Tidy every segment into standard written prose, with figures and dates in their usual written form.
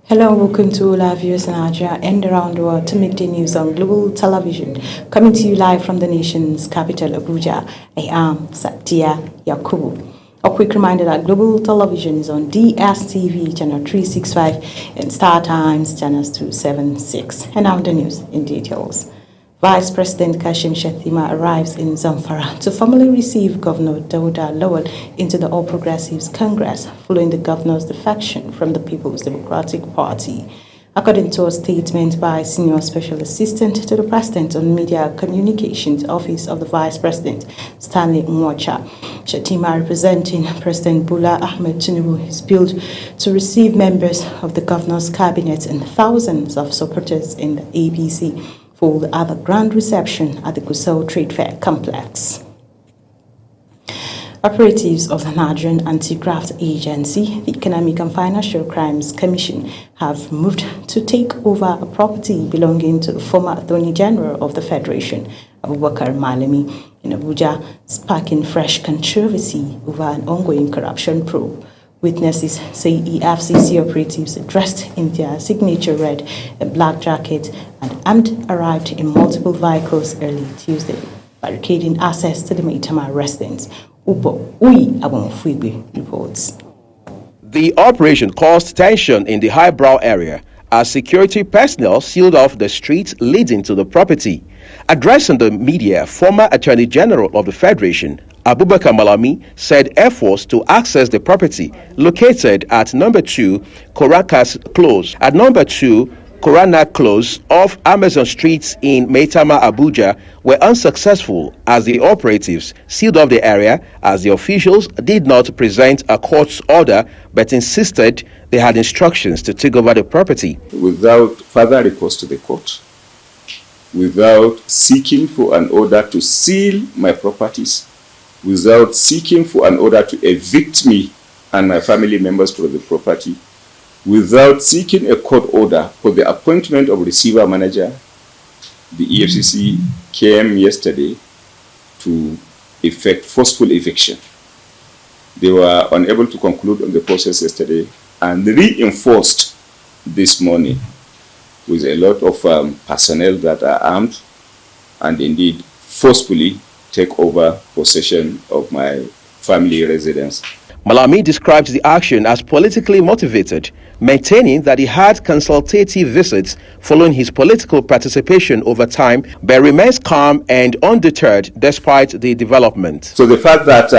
Hello, welcome to all our viewers in Nigeria and around the world to Midday News on Global Television, coming to you live from the nation's capital, Abuja. I am Satya Yakubu. A quick reminder that Global Television is on DSTV channel 365 and Star Times channels 276. And now the news in details. Vice President Kashim Shettima arrives in Zamfara to formally receive Governor Dauda Lawal into the All Progressives Congress following the governor's defection from the People's Democratic Party. According to a statement by Senior Special Assistant to the President on Media Communications Office of the Vice President, Stanley Mwacha, Shettima, representing President Bola Ahmed Tinubu, is billed to receive members of the governor's cabinet and thousands of supporters in the APC for the other grand reception at the Gusau Trade Fair complex. Operatives of the Nigerian Anti-Graft Agency, the Economic and Financial Crimes Commission, have moved to take over a property belonging to the former Attorney General of the Federation, Abubakar Malami, in Abuja, sparking fresh controversy over an ongoing corruption probe. Witnesses say EFCC operatives dressed in their signature red and black jacket and armed arrived in multiple vehicles early Tuesday, barricading access to the Maitama residence. Upo Uyi Abonfuigbe reports. The operation caused tension in the highbrow area as security personnel sealed off the streets leading to the property. Addressing the media, former Attorney General of the Federation, Abubakar Malami, said efforts to access the property located at number 2 Korakas Close, at number 2 Korana Close off Amazon Streets in Maitama, Abuja, were unsuccessful as the operatives sealed off the area as the officials did not present a court's order but insisted they had instructions to take over the property. Without further recourse to the court, without seeking for an order to seal my properties, without seeking for an order to evict me and my family members from the property, without seeking a court order for the appointment of receiver manager, the EFCC came yesterday to effect forceful eviction. They were unable to conclude on the process yesterday and reinforced this morning with a lot of personnel that are armed and indeed forcefully take over possession of my family residence. Malami describes the action as politically motivated, maintaining that he had consultative visits following his political participation over time, but remains calm and undeterred despite the development. So the fact that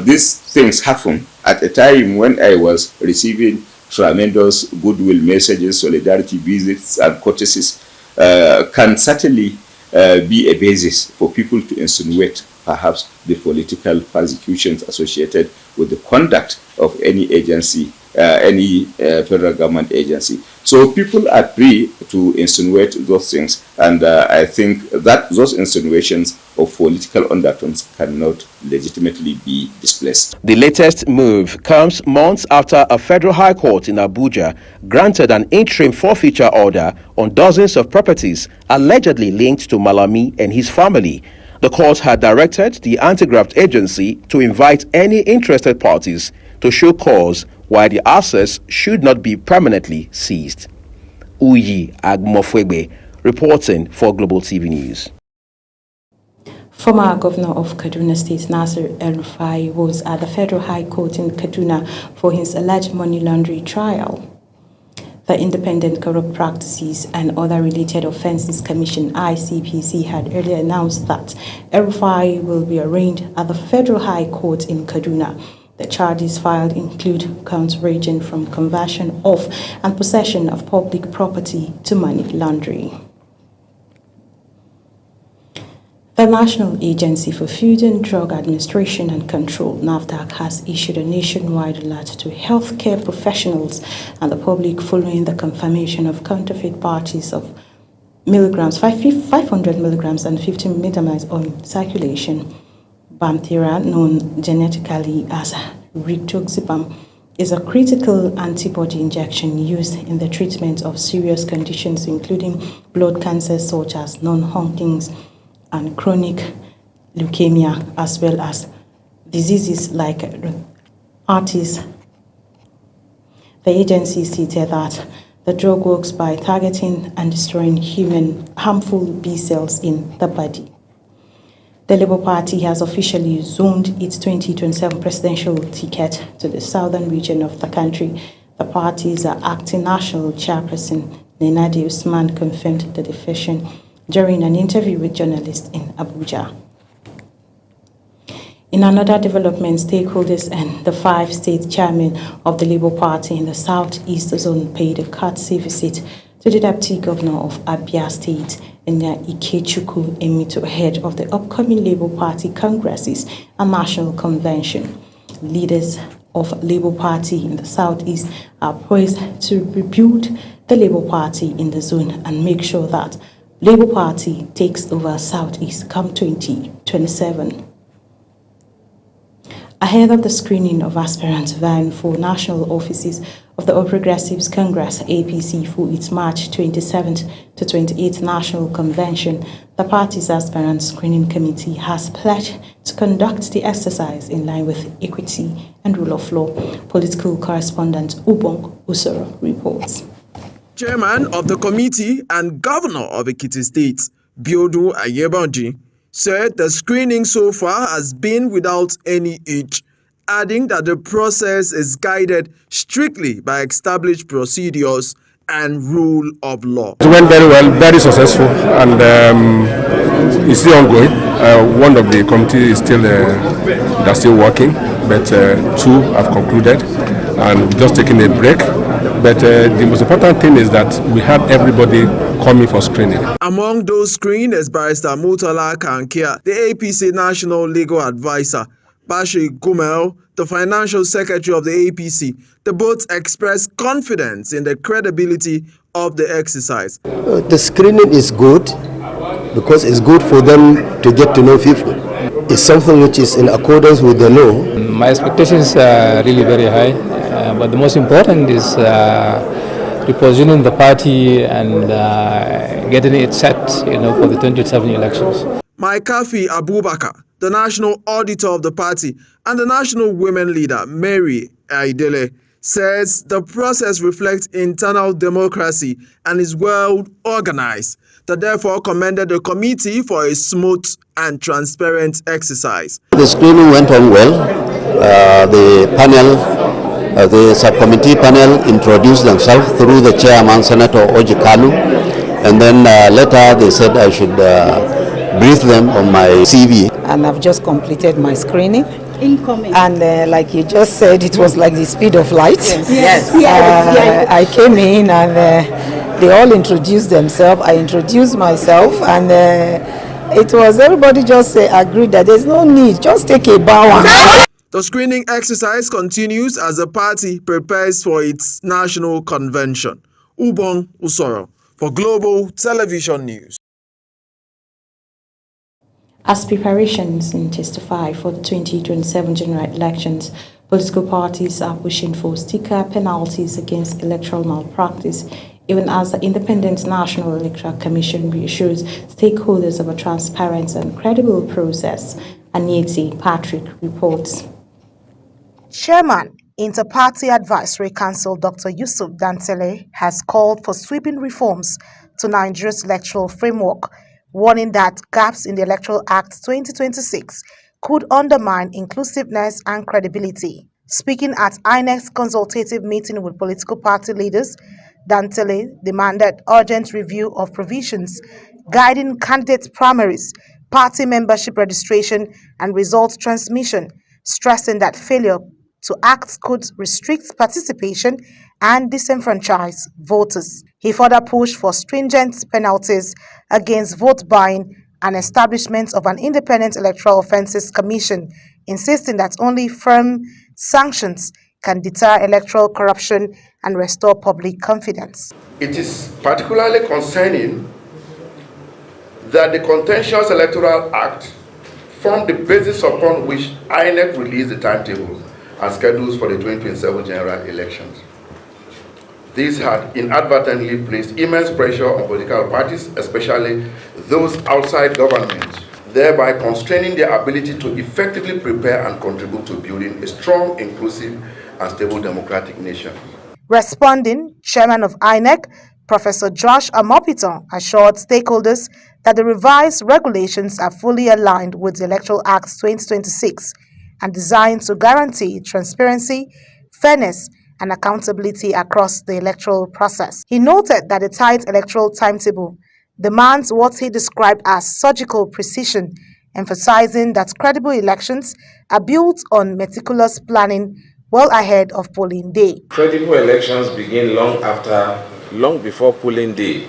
these things happen at a time when I was receiving tremendous goodwill messages, solidarity visits and courtesies can certainly be a basis for people to insinuate perhaps the political persecutions associated with the conduct of any agency, any federal government agency. So people are free to insinuate those things, and I think that those insinuations of political undertones cannot legitimately be displaced. The latest move comes months after a federal high court in Abuja granted an interim forfeiture order on dozens of properties allegedly linked to Malami and his family. The court had directed the Anti-Graft Agency to invite any interested parties to show cause why the assets should not be permanently seized. Uyi Agmofwegbe, reporting for Global TV News. Former Governor of Kaduna State Nasir El-Rufai was at the Federal High Court in Kaduna for his alleged money laundering trial. The Independent Corrupt Practices and Other Related Offences Commission (ICPC) had earlier announced that El-Rufai will be arraigned at the Federal High Court in Kaduna. The charges filed include counts ranging from conversion of and possession of public property to money laundering. The National Agency for Food and Drug Administration and Control, NAFDAC, has issued a nationwide alert to healthcare professionals and the public following the confirmation of counterfeit batches of 500 milligrams and 50 metamides on circulation. Bamthera, known genetically as Rituximab, is a critical antibody injection used in the treatment of serious conditions including blood cancers such as non-Hodgkin's and chronic leukemia, as well as diseases like arthritis. The agency stated that the drug works by targeting and destroying human harmful B cells in the body. The Labour Party has officially zoned its 2027 presidential ticket to the southern region of the country. The party's acting national chairperson, Nenadi Usman, confirmed the decision during an interview with journalists in Abuja. In another development, stakeholders and the 5 state chairmen of the Labour Party in the Southeast Zone paid a courtesy visit to the Deputy Governor of Abia State, Ikechukwu Emito, ahead of the upcoming Labour Party Congresses and National Convention. Leaders of Labour Party in the Southeast are poised to rebuild the Labour Party in the zone and make sure that Labour Party takes over Southeast come 2027. Ahead of the screening of aspirants vying for national offices of the All Progressives Congress APC for its March 27th to 28th National Convention, the party's aspirant screening committee has pledged to conduct the exercise in line with equity and rule of law. Political correspondent Ubong Usoro reports. Chairman of the committee and Governor of Ekiti State, Biodu Ayebanji, said the screening so far has been without any hitch, adding that the process is guided strictly by established procedures and rule of law. It went very well, very successful, and it's still ongoing. One of the committee is still they're still working, but 2 have concluded and just taking a break. But the most important thing is that we have everybody coming for screening. Among those screened is Barrister Murtala Kankia, the APC National Legal Advisor, Bashi Gumel, the Financial Secretary of the APC. They both expressed confidence in the credibility of the exercise. The screening is good because it's good for them to get to know people. It's something which is in accordance with the law. My expectations are really very high, but the most important is repositioning the party and getting it set, for the 2027 elections. Maikafi Abubakar, the national auditor of the party, and the national women leader, Mary Aidele, says the process reflects internal democracy and is well organized. They therefore commended the committee for a smooth and transparent exercise. The screening went on well. The panel, the subcommittee panel introduced themselves through the chairman, Senator Oji Kalu, and then later they said I should brief them on my CV. And I've just completed my screening. Incoming. And like you just said, it was like the speed of light. Yes. I came in and they all introduced themselves. I introduced myself, and it was everybody just agreed that there's no need, just take a bow. The screening exercise continues as the party prepares for its national convention. Ubong Usoro for Global Television News. As preparations intensify for the 2027 general elections, political parties are pushing for stricter penalties against electoral malpractice, even as the Independent National Electoral Commission reassures stakeholders of a transparent and credible process. Anieti Patrick reports. Chairman, Inter-Party Advisory Council Dr. Yusuf Dantele has called for sweeping reforms to Nigeria's electoral framework, warning that gaps in the Electoral Act 2026 could undermine inclusiveness and credibility. Speaking at INEC's consultative meeting with political party leaders, Dantele demanded urgent review of provisions guiding candidate primaries, party membership registration, and results transmission, stressing that failure to act could restrict participation and disenfranchise voters. He further pushed for stringent penalties against vote buying and establishment of an independent electoral offences commission, insisting that only firm sanctions can deter electoral corruption and restore public confidence. It is particularly concerning that the Contentious Electoral Act formed the basis upon which INEC released the timetable. and schedules for the 2027 general elections. This had inadvertently placed immense pressure on political parties, especially those outside government, thereby constraining their ability to effectively prepare and contribute to building a strong, inclusive, and stable democratic nation. Responding, Chairman of INEC, Professor Josh Amopiton, assured stakeholders that the revised regulations are fully aligned with the Electoral Act 2026 and designed to guarantee transparency, fairness, and accountability across the electoral process. He noted that the tight electoral timetable demands what he described as surgical precision, emphasizing that credible elections are built on meticulous planning well ahead of polling day. Credible elections begin long before polling day.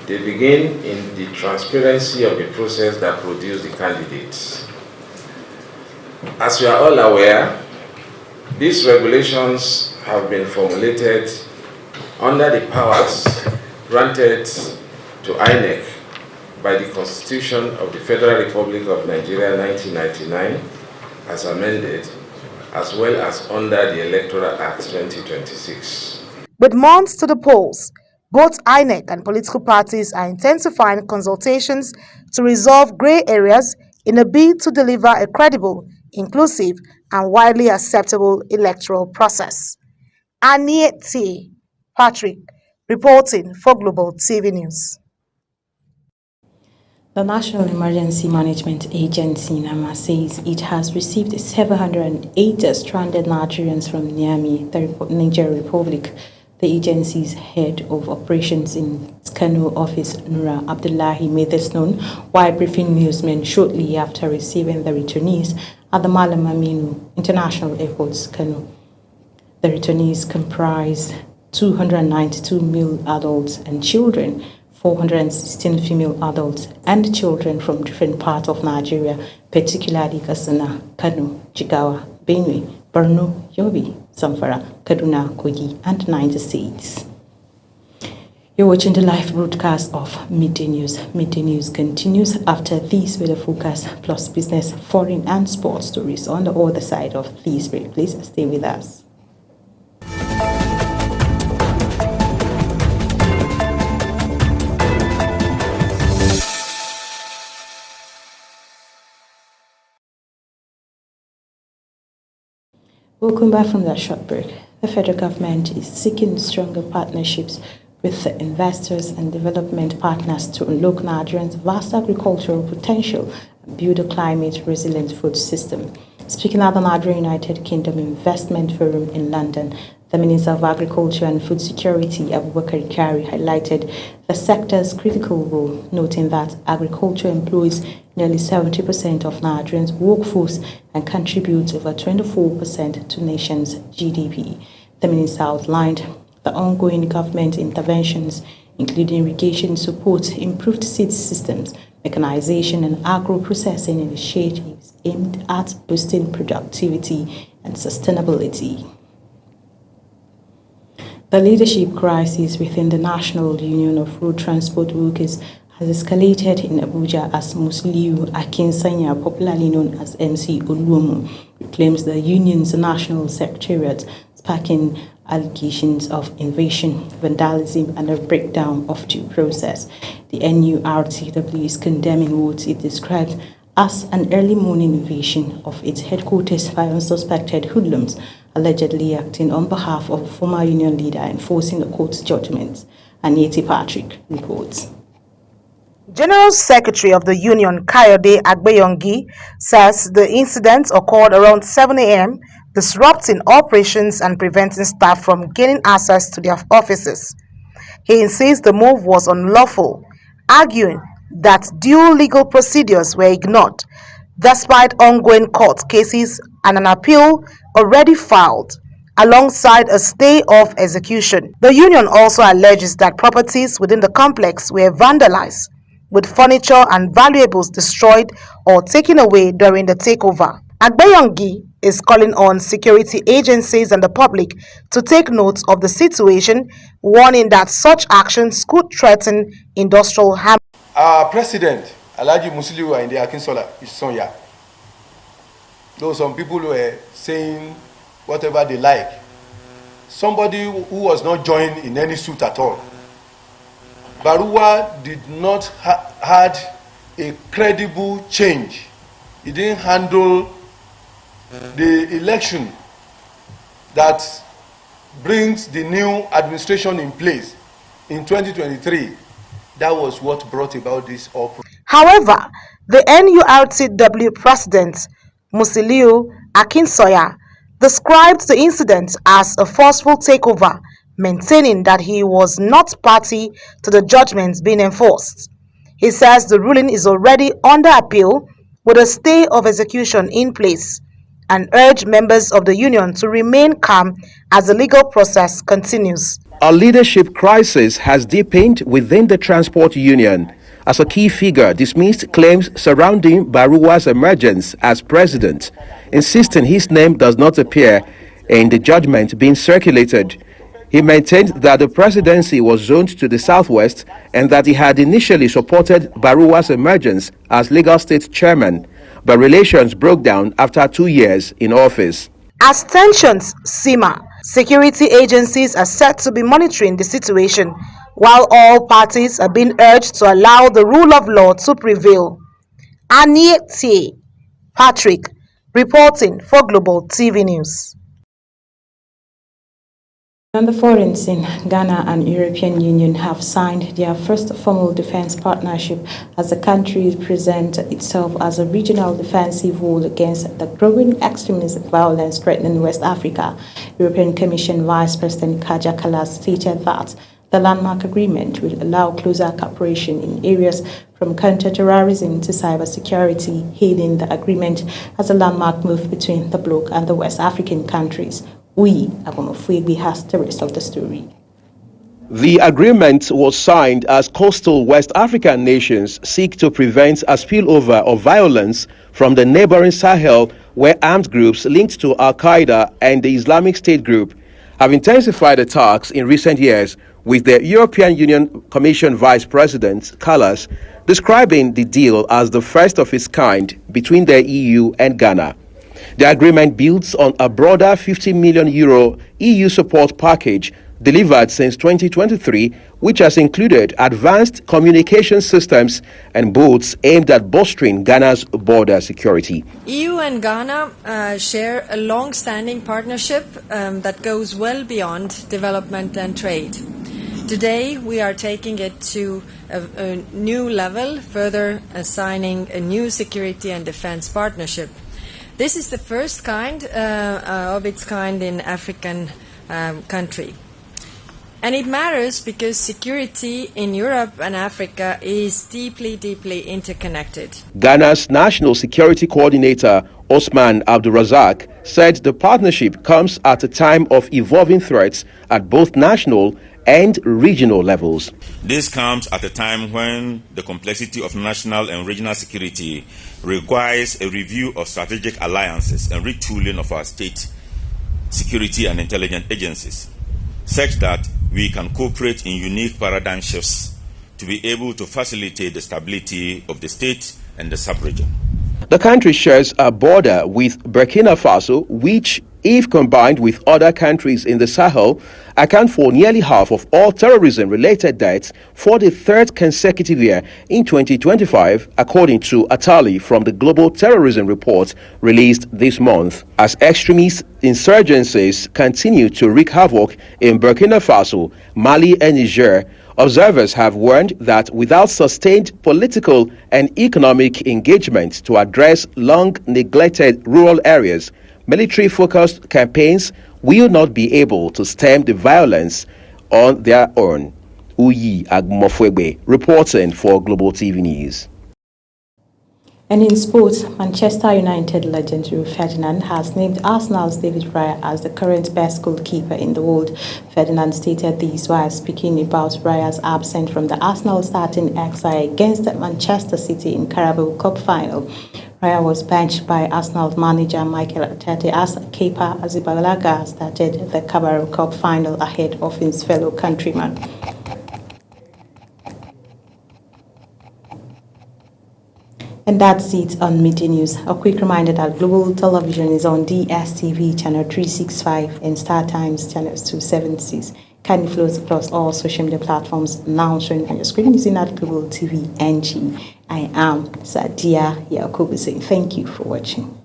They begin in the transparency of the process that produced the candidates. As we are all aware, these regulations have been formulated under the powers granted to INEC by the Constitution of the Federal Republic of Nigeria 1999 as amended, as well as under the Electoral Act 2026. With months to the polls, both INEC and political parties are intensifying consultations to resolve gray areas in a bid to deliver a credible, inclusive, and widely acceptable electoral process. Aniette Patrick, reporting for Global TV News. The National Emergency Management Agency, NAMA, says it has received 708 stranded Nigerians from Niamey, the Niger Republic. The agency's head of operations in Kano office, Nura Abdullahi, made this known while briefing newsmen shortly after receiving the returnees at the Malam Aminu International Airport, Kano. The returnees comprise 292 male adults and children, 416 female adults and children from different parts of Nigeria, particularly Katsina, Kano, Jigawa, Benue, Borno, Yobe, Zamfara, Kaduna, Kogi, and 90 states. You're watching the live broadcast of Midday News. Midday News continues after these with a focus plus business, foreign, and sports stories on the other side of these break. Please stay with us. Welcome back from that short break. The federal government is seeking stronger partnerships with the investors and development partners to unlock Nigerians' vast agricultural potential and build a climate-resilient food system. Speaking at the Nigeria United Kingdom Investment Forum in London, the Minister of Agriculture and Food Security, Abubakar Kari, highlighted the sector's critical role, noting that agriculture employs nearly 70% of Nigerians' workforce and contributes over 24% to the nation's GDP. The minister outlined the ongoing government interventions, including irrigation support, improved seed systems, mechanization, and agro-processing initiatives aimed at boosting productivity and sustainability. The leadership crisis within the National Union of Road Transport Workers has escalated in Abuja as Musliu Akinsanya, popularly known as MC Oluomo, reclaims the union's national secretariat, sparking allegations of invasion, vandalism, and a breakdown of due process. The NURTW is condemning what it described as an early morning invasion of its headquarters by unsuspected hoodlums, allegedly acting on behalf of a former union leader enforcing the court's judgments. Aniette Patrick reports. General Secretary of the Union, Kayode Agbeyongi, says the incident occurred around 7 a.m., disrupting operations and preventing staff from gaining access to their offices. He insists the move was unlawful, arguing that due legal procedures were ignored, despite ongoing court cases and an appeal already filed, alongside a stay of execution. The union also alleges that properties within the complex were vandalized, with furniture and valuables destroyed or taken away during the takeover. Agbeyongi is calling on security agencies and the public to take note of the situation, warning that such actions could threaten industrial harm. Our president, Alhaji Musiliu Ayinde Akintola, is Sonya. though some people were saying whatever they like. Somebody who was not joined in any suit at all. Baruwa did not had a credible change. He didn't handle the election that brings the new administration in place in 2023. That was what brought about this operation. However, the NURTW president, Musiliu Akinsoya, described the incident as a forceful takeover, maintaining that he was not party to the judgments being enforced. He says the ruling is already under appeal with a stay of execution in place, and urged members of the union to remain calm as the legal process continues. A leadership crisis has deepened within the transport union as a key figure dismissed claims surrounding Baruwa's emergence as president, insisting his name does not appear in the judgment being circulated. He maintained that the presidency was zoned to the southwest and that he had initially supported Baruwa's emergence as Lagos State chairman, but relations broke down after 2 years in office. As tensions simmer, security agencies are set to be monitoring the situation, while all parties are being urged to allow the rule of law to prevail. Aniete Patrick, reporting for Global TV News. On the foreign scene, Ghana and European Union have signed their first formal defense partnership as the country presents itself as a regional defensive wall against the growing extremist violence threatening West Africa. European Commission Vice President Kaja Kallas stated that the landmark agreement will allow closer cooperation in areas from counter-terrorism to cybersecurity, hailing the agreement as a landmark move between the bloc and the West African countries. Agomofwegbe has the rest of the story. The agreement was signed as coastal West African nations seek to prevent a spillover of violence from the neighboring Sahel, where armed groups linked to Al-Qaeda and the Islamic State group have intensified attacks in recent years, with the European Union Commission Vice President Kallas describing the deal as the first of its kind between the EU and Ghana. The agreement builds on a broader €50 million EU support package delivered since 2023, which has included advanced communication systems and boats aimed at bolstering Ghana's border security. EU and Ghana share a long-standing partnership that goes well beyond development and trade. Today, we are taking it to a new level, further assigning a new security and defense partnership. This is the first kind of its kind in African country. And it matters because security in Europe and Africa is deeply, deeply interconnected. Ghana's National Security Coordinator, Osman Abdulrazak, said the partnership comes at a time of evolving threats at both national and regional levels. This comes at a time when the complexity of national and regional security requires a review of strategic alliances and retooling of our state security and intelligence agencies, such that we can cooperate in unique paradigm shifts to be able to facilitate the stability of the state and the sub-region. The country shares a border with Burkina Faso, which, if combined with other countries in the Sahel, account for nearly half of all terrorism-related deaths for the third consecutive year in 2025, according to a tally from the Global Terrorism Report released this month. As extremist insurgencies continue to wreak havoc in Burkina Faso, Mali and Niger, observers have warned that without sustained political and economic engagement to address long-neglected rural areas, military-focused campaigns will not be able to stem the violence on their own. Uyi Agmofwegbe, reporting for Global TV News. And in sports, Manchester United legend Rio Ferdinand has named Arsenal's David Raya as the current best goalkeeper in the world. Ferdinand stated this while speaking about Raya's absence from the Arsenal starting exile against Manchester City in Carabao Cup final. Raya was benched by Arsenal manager Mikel Arteta as Kepa Arrizabalaga started the Carabao Cup final ahead of his fellow countryman. And that's it on Midday News. A quick reminder that Global Television is on DSTV channel 365 and Star Times channel 276. Kindly flows across all social media platforms now showing on your screen using at Global TV NG. I am Sadia Yakubu saying thank you for watching.